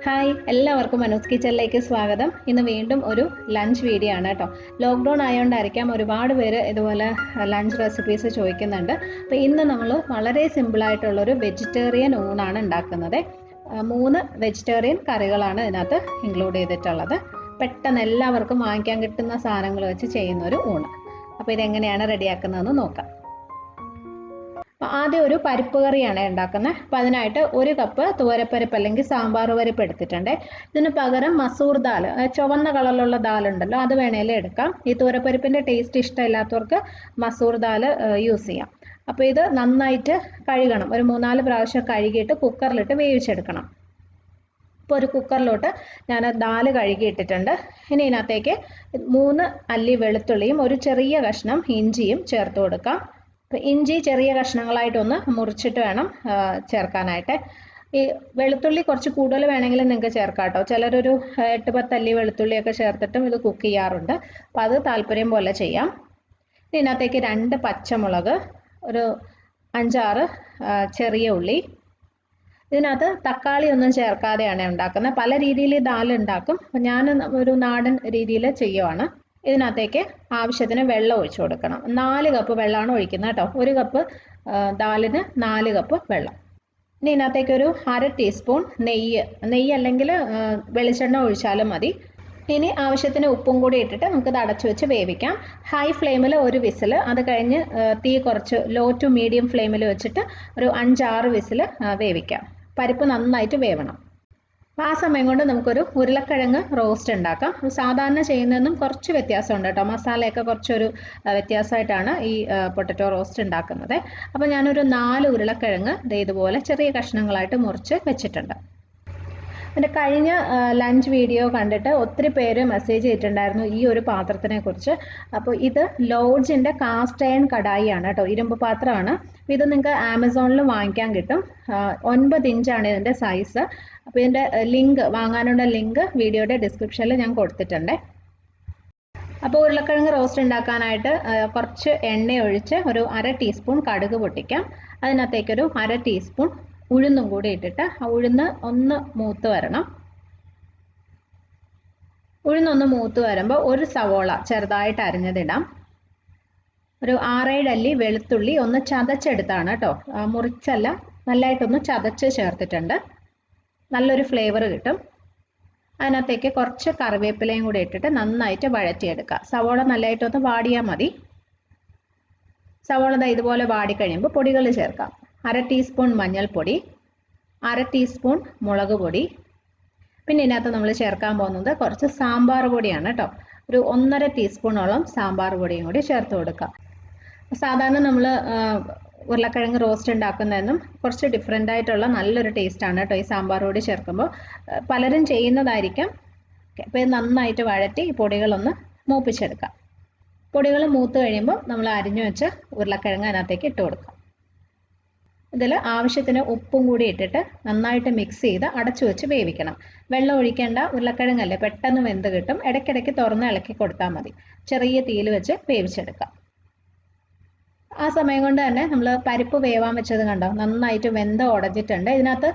Hi, എല്ലാവർക്കും മനോസ് കിച്ചണിലേക്ക് സ്വാഗതം. ഇന്ന് വീണ്ടും ഒരു ലഞ്ച് വീഡിയോ ആണ് കേട്ടോ. ലോക്ക്ഡൗൺ ആയതുകൊണ്ടായിരിക്കാം ഒരുപാട് പേര് ഇതുപോലെ ലഞ്ച് റെസിപ്പീസ് ചോദിക്കുന്നുണ്ട്. അപ്പോൾ ഇന്ന് നമ്മൾ വളരെ സിമ്പിളായിട്ടുള്ളൊരു വെജിറ്റേറിയൻ ഊണാണ് ഉണ്ടാക്കുന്നത്. 3 വെജിറ്റേറിയൻ കറികളാണ് ഇതിനകത്ത് ഇൻക്ലൂഡ് ചെയ്തിട്ടുള്ളത്. പെട്ടെന്ന് എല്ലാവർക്കും വാങ്ങിക്കാൻ കിട്ടുന്ന സാധനങ്ങൾ വെച്ച് ചെയ്യുന്ന ഒരു ഊണ്. അപ്പോൾ ഇതെങ്ങനെയാണ് റെഡിയാക്കുന്നതെന്ന് നോക്കാം. ആദ്യം ഒരു പരിപ്പ് കറിയാണ് ഉണ്ടാക്കുന്നത്. അപ്പം അതിനായിട്ട് 1 കപ്പ് തുവരപ്പരിപ്പ് അല്ലെങ്കിൽ സാമ്പാർ പരിപ്പ് എടുത്തിട്ടുണ്ട്. ഇതിന് പകരം മസൂർ ദാൽ, ചുവന്ന കളറിലുള്ള ദാൽ ഉണ്ടല്ലോ, അത് വേണേലും എടുക്കാം. ഈ തുവരപ്പരിപ്പിൻ്റെ ടേസ്റ്റ് ഇഷ്ടമില്ലാത്തവർക്ക് മസൂർ ദാൽ യൂസ് ചെയ്യാം. അപ്പോൾ ഇത് നന്നായിട്ട് കഴുകണം. ഒരു 3-4 പ്രാവശ്യം കഴുകിയിട്ട് കുക്കറിലിട്ട് വേവിച്ചെടുക്കണം. ഇപ്പോൾ ഒരു കുക്കറിലോട്ട് ഞാൻ ദാൽ കഴുകിയിട്ടിട്ടുണ്ട്. ഇനി ഇതിനകത്തേക്ക് 3 അല്ലി വെളുത്തുള്ളിയും ഒരു ചെറിയ കഷ്ണം ഇഞ്ചിയും ചേർത്ത് കൊടുക്കാം. അപ്പോൾ ഇഞ്ചി ചെറിയ കഷ്ണങ്ങളായിട്ടൊന്ന് മുറിച്ചിട്ട് വേണം ചേർക്കാനായിട്ട്. ഈ വെളുത്തുള്ളി കുറച്ച് കൂടുതൽ വേണമെങ്കിൽ നിങ്ങൾക്ക് ചേർക്കാം കേട്ടോ. ചിലരൊരു 8-10 അല്ലി വെളുത്തുള്ളിയൊക്കെ ചേർത്തിട്ടും ഇത് കുക്ക് ചെയ്യാറുണ്ട്. അപ്പോൾ അത് താല്പര്യം പോലെ ചെയ്യാം. ഇതിനകത്തേക്ക് 2 പച്ചമുളക്, ഒരു 5-6 ചെറിയ ഉള്ളി. ഇതിനകത്ത് തക്കാളി ഒന്നും ചേർക്കാതെയാണ് ഉണ്ടാക്കുന്നത്. പല രീതിയിൽ ഈ ദാൽ ഉണ്ടാക്കും. അപ്പോൾ ഞാൻ ഒരു നാടൻ രീതിയിൽ ചെയ്യുവാണ്. ഇതിനകത്തേക്ക് ആവശ്യത്തിന് വെള്ളം ഒഴിച്ചു കൊടുക്കണം. 4 കപ്പ് വെള്ളമാണ് ഒഴിക്കുന്നത് കേട്ടോ. 1 കപ്പ് ദാലിന് 4 കപ്പ് വെള്ളം. ഇനി ഇതിനകത്തേക്ക് ഒരു 1/2 ടീസ്പൂൺ നെയ്യ് അല്ലെങ്കിൽ വെളിച്ചെണ്ണ ഒഴിച്ചാലും മതി. ഇനി ആവശ്യത്തിന് ഉപ്പും കൂടി ഇട്ടിട്ട് നമുക്കിത് അടച്ചു വെച്ച് വേവിക്കാം. ഹൈ ഫ്ലെയിമിൽ 1 വിസിൽ, അത് കഴിഞ്ഞ് തീ കുറച്ച് ലോ ടു മീഡിയം ഫ്ലെയിമിൽ വെച്ചിട്ട് ഒരു 5-6 വിസിൽ വേവിക്കാം. പരിപ്പ് നന്നായിട്ട് വേവണം. ആ സമയം കൊണ്ട് നമുക്കൊരു ഉരുളക്കിഴങ്ങ് റോസ്റ്റ് ഉണ്ടാക്കാം. സാധാരണ ചെയ്യുന്നതെന്നും കുറച്ച് വ്യത്യാസമുണ്ട് കേട്ടോ. മസാലയൊക്കെ കുറച്ചൊരു വ്യത്യാസമായിട്ടാണ് ഈ പൊട്ടറ്റോ റോസ്റ്റ് ഉണ്ടാക്കുന്നത്. അപ്പോൾ ഞാനൊരു 4 ഉരുളക്കിഴങ്ങ് ഇതുപോലെ ചെറിയ കഷ്ണങ്ങളായിട്ട് മുറിച്ച് വെച്ചിട്ടുണ്ട്. എൻ്റെ കഴിഞ്ഞ ലഞ്ച് വീഡിയോ കണ്ടിട്ട് ഒത്തിരി പേര് മെസ്സേജ് ചെയ്തിട്ടുണ്ടായിരുന്നു ഈ ഒരു പാത്രത്തിനെ കുറിച്ച്. അപ്പോൾ ഇത് ലോഡ്ജിൻ്റെ കാസ്റ്റ് അയൺ കടായി ആണ് കേട്ടോ. ഇരുമ്പ് പാത്രമാണ്. ഇത് നിങ്ങൾക്ക് ആമസോണിൽ വാങ്ങിക്കാൻ കിട്ടും. 9 ഇഞ്ചാണ് ഇതിൻ്റെ സൈസ്. അപ്പോൾ ഇതിൻ്റെ ലിങ്ക്, വാങ്ങാനുള്ള ലിങ്ക് വീഡിയോയുടെ ഡിസ്ക്രിപ്ഷനിൽ ഞാൻ കൊടുത്തിട്ടുണ്ട്. അപ്പോൾ ഉരുളക്കിഴങ്ങ് റോസ്റ്റ് ഉണ്ടാക്കാനായിട്ട് കുറച്ച് എണ്ണ ഒഴിച്ച് ഒരു 1/2 ടീസ്പൂൺ കടുക് പൊട്ടിക്കാം. അതിനകത്തേക്കൊരു 1/2 ടീസ്പൂൺ ഉഴുന്നും കൂടി ഇട്ടിട്ട് ആ ഉഴുന്ന് ഒന്ന് മൂത്ത് വരണം. ഉഴുന്നൊന്ന് മൂത്ത് വരുമ്പോൾ ഒരു സവോള ചെറുതായിട്ട് അരിഞ്ഞതിടാം. ഒരു 6-7 അല്ലി വെളുത്തുള്ളി ഒന്ന് ചതച്ചെടുത്താണ് കേട്ടോ, മുറിച്ചല്ല, നല്ലതായിട്ടൊന്ന് ചതച്ച് ചേർത്തിട്ടുണ്ട്. നല്ലൊരു ഫ്ലേവർ കിട്ടും. അതിനകത്തേക്ക് കുറച്ച് കറിവേപ്പിലയും കൂടി ഇട്ടിട്ട് നന്നായിട്ട് വഴറ്റിയെടുക്കുക. സവോള നല്ലതായിട്ടൊന്ന് വാടിയാൽ മതി. സവോള ഇതുപോലെ വാടി കഴിയുമ്പോൾ പൊടികൾ ചേർക്കാം. 1/2 ടീസ്പൂൺ മഞ്ഞൾപ്പൊടി, 1/2 ടീസ്പൂൺ മുളക് പൊടി. പിന്നെ ഇതിനകത്ത് നമ്മൾ ചേർക്കാൻ പോകുന്നത് കുറച്ച് സാമ്പാർ പൊടിയാണ് കേട്ടോ. ഒരു 1.5 ടീസ്പൂണോളം സാമ്പാർ പൊടിയും കൂടി ചേർത്ത് കൊടുക്കുക. സാധാരണ നമ്മൾ ഉരുളക്കിഴങ്ങ് റോസ്റ്റ് ഉണ്ടാക്കുന്നതെന്നും കുറച്ച് ഡിഫറെൻ്റ് ആയിട്ടുള്ള നല്ലൊരു ടേസ്റ്റാണ് കേട്ടോ ഈ സാമ്പാർ പൊടി ചേർക്കുമ്പോൾ. പലരും ചെയ്യുന്നതായിരിക്കാം. അപ്പോൾ ഇത് നന്നായിട്ട് വഴറ്റി ഈ പൊടികളൊന്ന് മൂപ്പിച്ചെടുക്കാം. പൊടികൾ മൂത്ത് കഴിയുമ്പോൾ നമ്മൾ അരിഞ്ഞു വെച്ച് ഉരുളക്കിഴങ്ങ് അതിനകത്തേക്ക് ഇട്ട് കൊടുക്കാം. ഇതിൽ ആവശ്യത്തിന് ഉപ്പും കൂടി ഇട്ടിട്ട് നന്നായിട്ട് മിക്സ് ചെയ്ത് അടച്ചു വെച്ച് വേവിക്കണം. വെള്ളം ഒഴിക്കേണ്ട, ഉരുളക്കിഴങ്ങല്ലേ പെട്ടെന്ന് വെന്ത് കിട്ടും. ഇടയ്ക്കിടയ്ക്ക് തുറന്ന് ഇളക്കി കൊടുത്താൽ മതി. ചെറിയ തീയിൽ വെച്ച് വേവിച്ചെടുക്കാം. ആ സമയം കൊണ്ട് തന്നെ നമ്മൾ പരിപ്പ് വേവാൻ വെച്ചത് കണ്ടോ, നന്നായിട്ട് വെന്ത് ഉടഞ്ഞിട്ടുണ്ട്. ഇതിനകത്ത്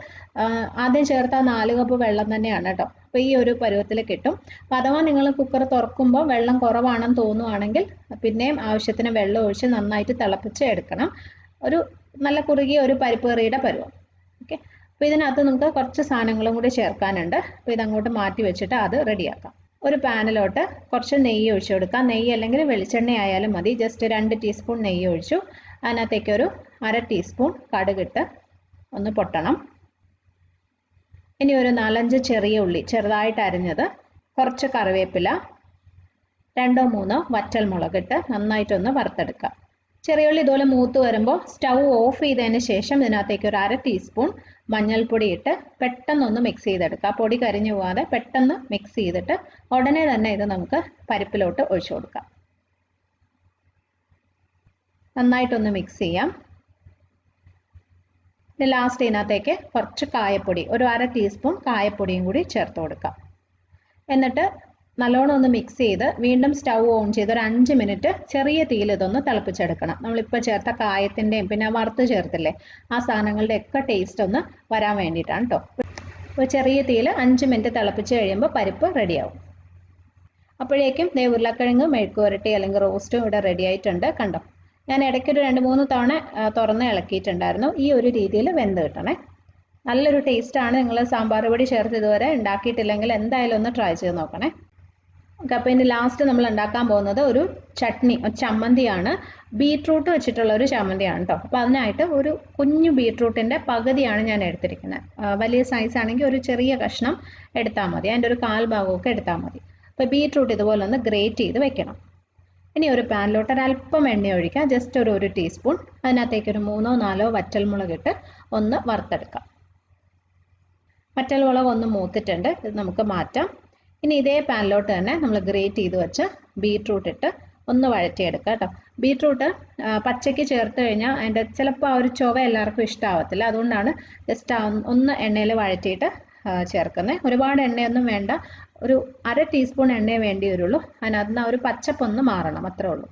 ആദ്യം ചേർത്ത 4 കപ്പ് വെള്ളം തന്നെയാണ് കേട്ടോ. അപ്പോൾ ഈ ഒരു പരുവത്തിൽ കിട്ടും. അപ്പോൾ അഥവാ നിങ്ങൾ കുക്കർ തുറക്കുമ്പോൾ വെള്ളം കുറവാണെന്ന് തോന്നുവാണെങ്കിൽ പിന്നെയും ആവശ്യത്തിന് വെള്ളം ഒഴിച്ച് നന്നായിട്ട് തിളപ്പിച്ച് എടുക്കണം. ഒരു നല്ല കുറുകിയ ഒരു പരിപ്പ് കറിയുടെ പരുവം. ഓക്കെ. അപ്പോൾ ഇതിനകത്ത് നമുക്ക് കുറച്ച് സാധനങ്ങളും കൂടി ചേർക്കാനുണ്ട്. അപ്പോൾ ഇതങ്ങോട്ട് മാറ്റി വെച്ചിട്ട് അത് റെഡിയാക്കാം. ഒരു പാനിലോട്ട് കുറച്ച് നെയ്യ് ഒഴിച്ചു കൊടുക്കാം. നെയ്യ് അല്ലെങ്കിൽ വെളിച്ചെണ്ണ ആയാലും മതി. ജസ്റ്റ് 2 ടീസ്പൂൺ നെയ്യ് ഒഴിച്ചു. അതിനകത്തേക്ക് ഒരു 1/2 ടീസ്പൂൺ കടുകിട്ട് ഒന്ന് പൊട്ടണം. ഇനി ഒരു 4-5 ചെറിയ ഉള്ളി ചെറുതായിട്ട് അരിഞ്ഞത്, കുറച്ച് കറിവേപ്പില, 2-3 വറ്റൽ മുളകിട്ട് നന്നായിട്ടൊന്ന് വറുത്തെടുക്കാം. ചെറിയ ഉള്ളി ഇതുപോലെ മൂത്ത് വരുമ്പോൾ സ്റ്റൗ ഓഫ് ചെയ്തതിന് ശേഷം ഇതിനകത്തേക്ക് ഒരു 1/2 ടീസ്പൂൺ മഞ്ഞൾപ്പൊടി ഇട്ട് പെട്ടെന്നൊന്ന് മിക്സ് ചെയ്തെടുക്കുക. പൊടി കരിഞ്ഞു പോകാതെ പെട്ടെന്ന് മിക്സ് ചെയ്തിട്ട് ഉടനെ തന്നെ ഇത് നമുക്ക് പരിപ്പിലോട്ട് ഒഴിച്ചു കൊടുക്കാം. നന്നായിട്ടൊന്ന് മിക്സ് ചെയ്യാം. ഇനി ലാസ്റ്റ് ഇതിനകത്തേക്ക് കുറച്ച് കായപ്പൊടി, ഒരു 1/2 ടീസ്പൂൺ കായപ്പൊടിയും കൂടി ചേർത്ത് കൊടുക്കാം. എന്നിട്ട് നല്ലോണം ഒന്ന് മിക്സ് ചെയ്ത് വീണ്ടും സ്റ്റൗ ഓൺ ചെയ്ത് ഒരു 5 മിനിറ്റ് ചെറിയ തീയിൽ ഇതൊന്ന് തിളപ്പിച്ചെടുക്കണം. നമ്മളിപ്പോൾ ചേർത്ത കായത്തിൻ്റെയും പിന്നെ വറുത്ത് ചേർത്തില്ലേ ആ സാധനങ്ങളുടെ ഒക്കെ ടേസ്റ്റ് ഒന്ന് വരാൻ വേണ്ടിയിട്ടാണ് കേട്ടോ. ഒരു ചെറിയ തീയിൽ 5 മിനിറ്റ് തിളപ്പിച്ച് കഴിയുമ്പോൾ പരിപ്പ് റെഡിയാവും. അപ്പോഴേക്കും ഉരുളക്കിഴങ്ങ് മെഴുക്കുവരട്ടി അല്ലെങ്കിൽ റോസ്റ്റും ഇവിടെ റെഡി ആയിട്ടുണ്ട്. കണ്ടോ, ഞാൻ ഇടയ്ക്കൊരു 2-3 തവണ തുറന്ന് ഇളക്കിയിട്ടുണ്ടായിരുന്നു. ഈ ഒരു രീതിയിൽ വെന്ത് കിട്ടണേ. നല്ലൊരു ടേസ്റ്റാണ്. നിങ്ങൾ സാമ്പാർ പൊടി ചേർത്ത് ഇതുവരെ ഉണ്ടാക്കിയിട്ടില്ലെങ്കിൽ എന്തായാലും ഒന്ന് ട്രൈ ചെയ്ത് നോക്കണേ. ഓക്കെ, അപ്പോൾ ഇതിൻ്റെ ലാസ്റ്റ് നമ്മൾ ഉണ്ടാക്കാൻ പോകുന്നത് ഒരു ചട്നി, ചമ്മന്തിയാണ്. ബീട്രൂട്ട് വെച്ചിട്ടുള്ള ഒരു ചമ്മന്തിയാണ് കേട്ടോ. അപ്പോൾ അതിനായിട്ട് ഒരു കുഞ്ഞു ബീട്രൂട്ടിൻ്റെ പകുതിയാണ് ഞാൻ എടുത്തിരിക്കുന്നത്. വലിയ സൈസ് ആണെങ്കിൽ ഒരു ചെറിയ കഷ്ണം എടുത്താൽ മതി, അതിൻ്റെ ഒരു 1/4 ഭാഗമൊക്കെ എടുത്താൽ മതി. അപ്പോൾ ബീട്രൂട്ട് ഇതുപോലെ ഒന്ന് ഗ്രേറ്റ് ചെയ്ത് വെക്കണം. ഇനി ഒരു പാനിലോട്ട് ഒരല്പം എണ്ണ ഒഴിക്കാം, ജസ്റ്റ് ഒരു 1 ടീസ്പൂൺ. അതിനകത്തേക്ക് ഒരു 3-4 വറ്റൽമുളക് ഇട്ട് ഒന്ന് വറുത്തെടുക്കാം. വറ്റൽമുളക് ഒന്ന് മൂത്തിട്ടുണ്ട്, ഇത് നമുക്ക് മാറ്റാം. ഇനി ഇതേ പാനിലോട്ട് തന്നെ നമ്മൾ ഗ്രേറ്റ് ചെയ്ത് വെച്ച് ബീട്രൂട്ട് ഇട്ട് ഒന്ന് വഴറ്റിയെടുക്കുക കേട്ടോ. ബീട്രൂട്ട് പച്ചയ്ക്ക് ചേർത്ത് കഴിഞ്ഞാൽ അതിൻ്റെ ചിലപ്പോൾ ആ ഒരു ചുവ എല്ലാവർക്കും ഇഷ്ടമാവത്തില്ല. അതുകൊണ്ടാണ് ജസ്റ്റ് ഒന്ന് എണ്ണയിൽ വഴറ്റിയിട്ട് ചേർക്കുന്നത്. ഒരുപാട് എണ്ണയൊന്നും വേണ്ട, ഒരു 1/2 ടീസ്പൂൺ എണ്ണയെ വേണ്ടി വരുള്ളൂ. അതിനകത്ത് നിന്ന് ആ ഒരു പച്ചപ്പൊന്ന് മാറണം, അത്രേ ഉള്ളൂ.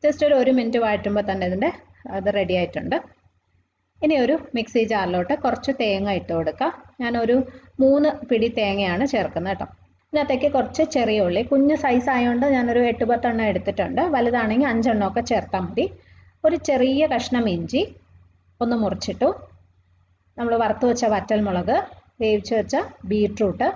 ജസ്റ്റ് ഒരു 1 മിനിറ്റ് വഴറ്റുമ്പോൾ തന്നെ ഇതിൻ്റെ അത് റെഡി ആയിട്ടുണ്ട്. ഇനി ഒരു മിക്സി ജാറിലോട്ട് കുറച്ച് തേങ്ങ ഇട്ട് കൊടുക്കുക. ഞാനൊരു 3 പിടി തേങ്ങയാണ് ചേർക്കുന്നത് കേട്ടോ. ഇതിനകത്തേക്ക് കുറച്ച് ചെറിയ ഉള്ളി, കുഞ്ഞ് സൈസ് ആയതുകൊണ്ട് ഞാനൊരു 8-10 എണ്ണം എടുത്തിട്ടുണ്ട്. വലുതാണെങ്കിൽ 5 എണ്ണമൊക്കെ ചേർത്താൽ മതി. ഒരു ചെറിയ കഷ്ണം ഇഞ്ചി ഒന്ന് മുറിച്ചിട്ടു. നമ്മൾ വറുത്ത് വെച്ച വറ്റൽമുളക്, വേവിച്ച് വെച്ച ബീട്രൂട്ട്,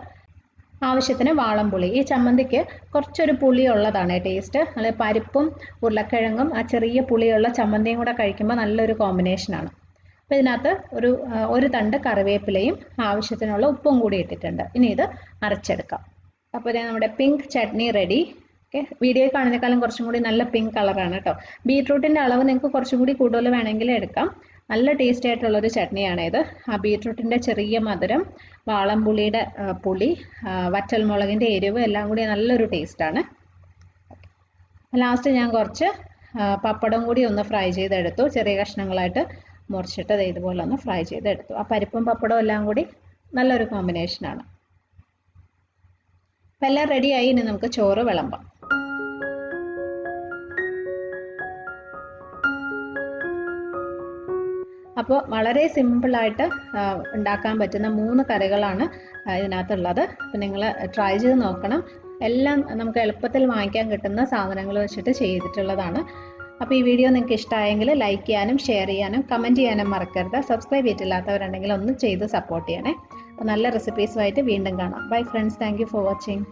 ആവശ്യത്തിന് വാളംപുളി. ഈ ചമ്മന്തിക്ക് കുറച്ചൊരു പുളിയുള്ളതാണ് ടേസ്റ്റ്. നമ്മൾ പരിപ്പും ഉരുളക്കിഴങ്ങും ആ ചെറിയ പുളിയുള്ള ചമ്മന്തിയും കൂടെ കഴിക്കുമ്പോൾ നല്ലൊരു കോമ്പിനേഷനാണ്. അപ്പോൾ ഇതിനകത്ത് ഒരു തണ്ട് കറിവേപ്പിലയും ആവശ്യത്തിനുള്ള ഉപ്പും കൂടി ഇട്ടിട്ടുണ്ട്. ഇനി ഇത് അരച്ചെടുക്കാം. അപ്പോൾ നമ്മുടെ പിങ്ക് ചട്നി റെഡി. ഓക്കെ, വീഡിയോയിൽ കാണുന്നതിനേക്കാളും കുറച്ചും കൂടി നല്ല പിങ്ക് കളറാണ് കേട്ടോ. ബീട്രൂട്ടിൻ്റെ അളവ് നിങ്ങൾക്ക് കുറച്ചും കൂടി കൂടുതൽ വേണമെങ്കിൽ എടുക്കാം. നല്ല ടേസ്റ്റി ആയിട്ടുള്ളൊരു ചട്നിയാണ് ഇത്. ആ ബീട്രൂട്ടിൻ്റെ ചെറിയ മധുരം, വാളംപുളിയുടെ പുളി, വറ്റൽമുളകിൻ്റെ എരിവ് എല്ലാം കൂടി നല്ലൊരു ടേസ്റ്റാണ്. ലാസ്റ്റ് ഞാൻ കുറച്ച് പപ്പടം കൂടി ഒന്ന് ഫ്രൈ ചെയ്തെടുത്തു. ചെറിയ കഷ്ണങ്ങളായിട്ട് മുറിച്ചിട്ട് ഇതുപോലെ ഒന്ന് ഫ്രൈ ചെയ്തെടുത്തു. ആ പരിപ്പും പപ്പടവും എല്ലാം കൂടി നല്ലൊരു കോമ്പിനേഷനാണ്. അപ്പം എല്ലാം റെഡിയായി. ഇനി നമുക്ക് ചോറ് വിളമ്പാം. അപ്പോൾ വളരെ സിമ്പിളായിട്ട് ഉണ്ടാക്കാൻ പറ്റുന്ന 3 കറികളാണ് ഇതിനകത്തുള്ളത്. അപ്പോൾ നിങ്ങൾ ട്രൈ ചെയ്ത് നോക്കണം. എല്ലാം നമുക്ക് എളുപ്പത്തിൽ വാങ്ങിക്കാൻ കിട്ടുന്ന സാധനങ്ങൾ വെച്ചിട്ട് ചെയ്തിട്ടുള്ളതാണ്. അപ്പോൾ ഈ വീഡിയോ നിങ്ങൾക്ക് ഇഷ്ടമായെങ്കിൽ ലൈക്ക് ചെയ്യാനും ഷെയർ ചെയ്യാനും കമൻറ്റ് ചെയ്യാനും മറക്കരുത്. സബ്സ്ക്രൈബ് ചെയ്തിട്ടില്ലാത്തവരുണ്ടെങ്കിൽ ഒന്ന് ചെയ്ത് സപ്പോർട്ട് ചെയ്യണേ. അപ്പോൾ നല്ല റെസിപ്പീസുമായിട്ട് വീണ്ടും കാണാം. Bye friends, thank you for watching.